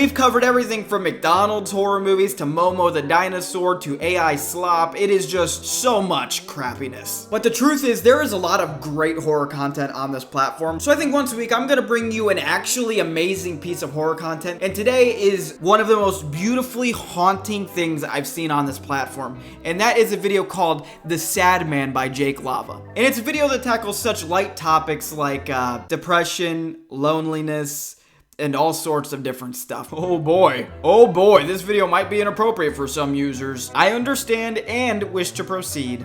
We've covered everything from McDonald's horror movies to Momo the dinosaur to AI slop. It is just so much crappiness. But the truth is, there is a lot of great horror content on this platform. So I think once a week, I'm gonna bring you an actually amazing piece of horror content. And today is one of the most beautifully haunting things I've seen on this platform. And that is a video called The Sad Man by Jake Lava. And it's a video that tackles such light topics like depression, loneliness, and all sorts of different stuff. Oh boy, this video might be inappropriate for some users. I understand and wish to proceed.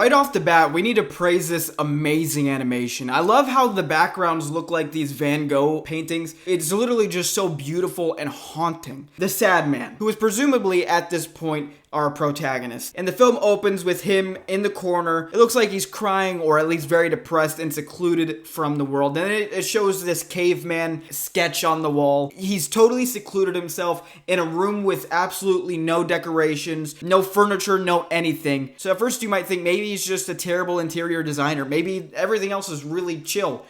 Right off the bat, we need to praise this amazing animation. I love how the backgrounds look like these Van Gogh paintings. It's literally just so beautiful and haunting. The Sad Man, who is presumably at this point our protagonist. And the film opens with him in the corner. It looks like he's crying or at least very depressed and secluded from the world. And it shows this caveman sketch on the wall. He's totally secluded himself in a room with absolutely no decorations, no furniture, no anything. So at first you might think maybe he's just a terrible interior designer. Maybe everything else is really chill.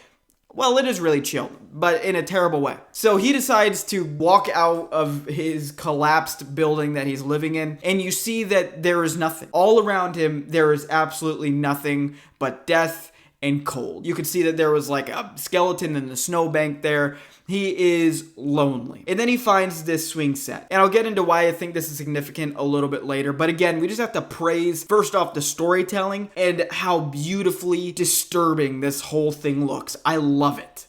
Well, it is really chill, but in a terrible way. So he decides to walk out of his collapsed building that he's living in, and you see that there is nothing. All around him, there is absolutely nothing but death and cold. You could see that there was like a skeleton in the snowbank there. He is lonely. And then he finds this swing set. And I'll get into why I think this is significant a little bit later. But again, we just have to praise, first off, the storytelling and how beautifully disturbing this whole thing looks. I love it.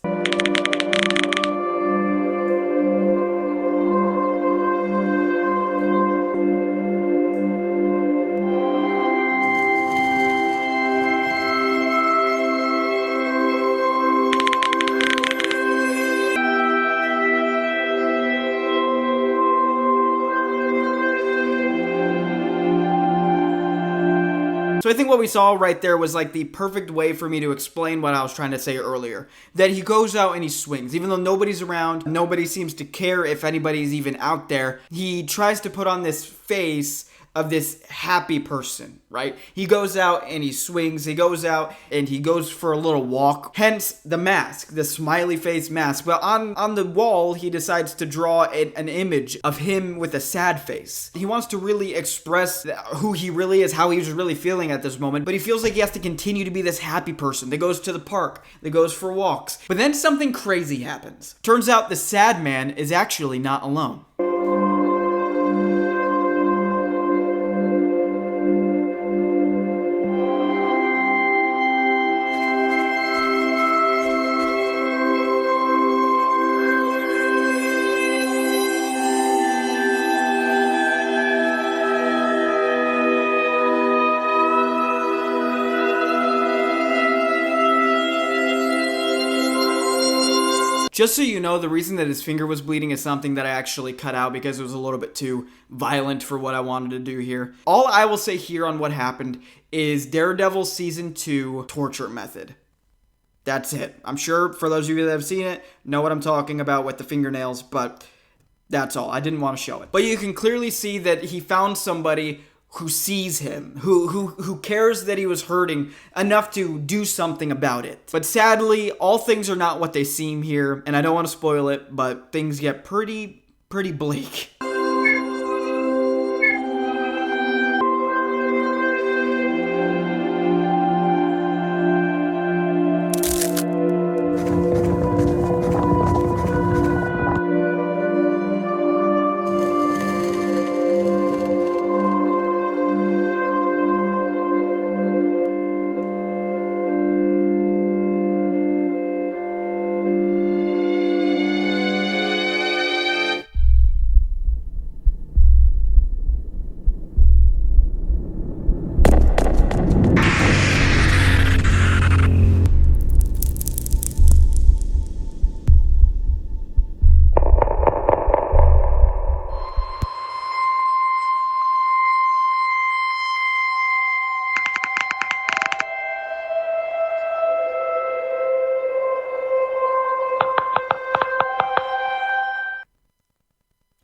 So I think what we saw right there was like the perfect way for me to explain what I was trying to say earlier. That he goes out and he swings. Even though nobody's around, nobody seems to care if anybody's even out there, he tries to put on this face of this happy person, right? He goes out and he swings, he goes out and he goes for a little walk, hence the mask, the smiley face mask. But on the wall, he decides to draw an image of him with a sad face. He wants to really express who he really is, how he's really feeling at this moment, but he feels like he has to continue to be this happy person that goes to the park, that goes for walks. But then something crazy happens. Turns out the sad man is actually not alone. Just so you know, the reason that his finger was bleeding is something that I actually cut out because it was a little bit too violent for what I wanted to do here. All I will say here on what happened is Daredevil Season 2 torture method. That's it. I'm sure for those of you that have seen it, know what I'm talking about with the fingernails, but that's all. I didn't want to show it. But you can clearly see that he found somebody who sees him, who cares that he was hurting enough to do something about it. But sadly, all things are not what they seem here, and I don't want to spoil it, but things get pretty bleak.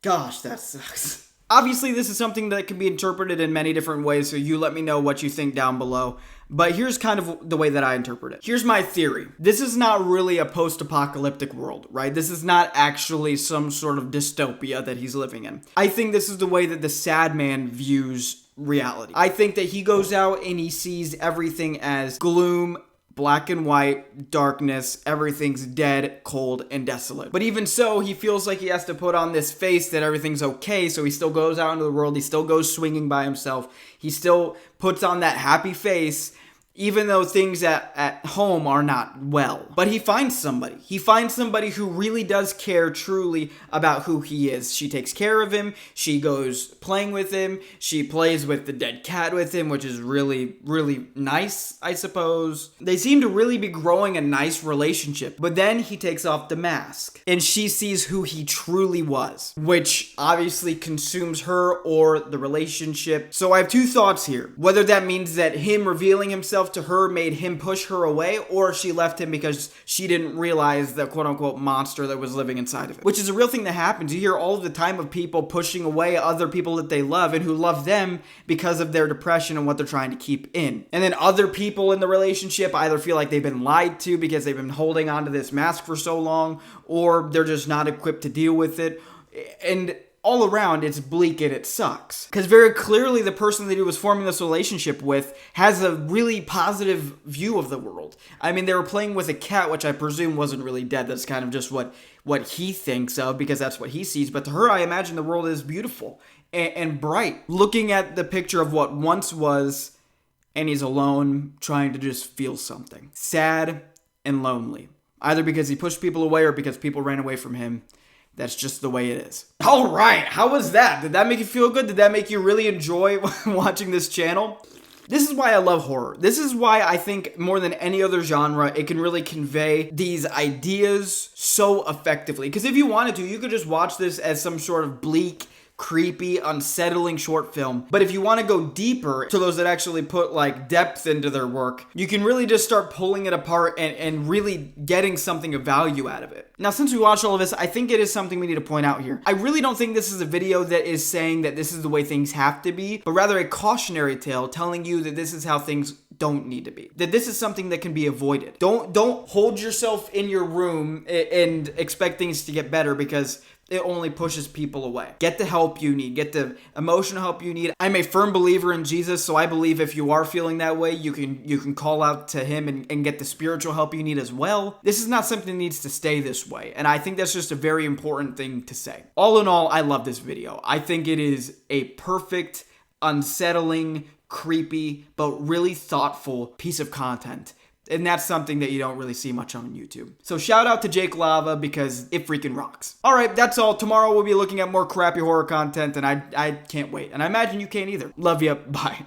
Gosh, that sucks. Obviously, this is something that can be interpreted in many different ways, so you let me know what you think down below. But here's kind of the way that I interpret it. Here's my theory. This is not really a post-apocalyptic world, right? This is not actually some sort of dystopia that he's living in. I think this is the way that the sad man views reality. I think that he goes out and he sees everything as gloom, black and white, darkness, everything's dead, cold, and desolate. But even so, he feels like he has to put on this face that everything's okay, so he still goes out into the world, he still goes swinging by himself, he still puts on that happy face, even though things at home are not well. But he finds somebody. He finds somebody who really does care truly about who he is. She takes care of him. She goes playing with him. She plays with the dead cat with him, which is really, really nice, I suppose. They seem to really be growing a nice relationship. But then he takes off the mask, and she sees who he truly was, which obviously consumes her or the relationship. So I have two thoughts here. Whether that means that him revealing himself to her made him push her away, or she left him because she didn't realize the quote-unquote monster that was living inside of it. Which is a real thing that happens. You hear all the time of people pushing away other people that they love and who love them because of their depression and what they're trying to keep in. And then other people in the relationship either feel like they've been lied to because they've been holding onto this mask for so long, or they're just not equipped to deal with it. And all around, it's bleak and it sucks. Because very clearly the person that he was forming this relationship with has a really positive view of the world. I mean, they were playing with a cat, which I presume wasn't really dead. That's kind of just what he thinks of, because that's what he sees. But to her, I imagine the world is beautiful and bright. Looking at the picture of what once was, and he's alone, trying to just feel something. Sad and lonely. Either because he pushed people away or because people ran away from him. That's just the way it is. All right, how was that? Did that make you feel good? Did that make you really enjoy watching this channel? This is why I love horror. This is why I think more than any other genre, it can really convey these ideas so effectively. Because if you wanted to, you could just watch this as some sort of bleak, creepy, unsettling short film. But if you want to go deeper, to those that actually put like depth into their work, you can really just start pulling it apart and really getting something of value out of it. Now, since we watched all of this, I think it is something we need to point out here. I really don't think this is a video that is saying that this is the way things have to be, but rather a cautionary tale telling you that this is how things don't need to be. That this is something that can be avoided. Don't hold yourself in your room and expect things to get better, because it only pushes people away. Get the help you need. Get the emotional help you need. I'm a firm believer in Jesus, so I believe if you are feeling that way, you can call out to him and get the spiritual help you need as well. This is not something that needs to stay this way, and I think that's just a very important thing to say. All in all, I love this video. I think it is a perfect, unsettling, creepy, but really thoughtful piece of content. And that's something that you don't really see much on YouTube. So shout out to Jake Lava, because it freaking rocks. All right, that's all. Tomorrow we'll be looking at more crappy horror content, and I can't wait. And I imagine you can't either. Love ya. Bye.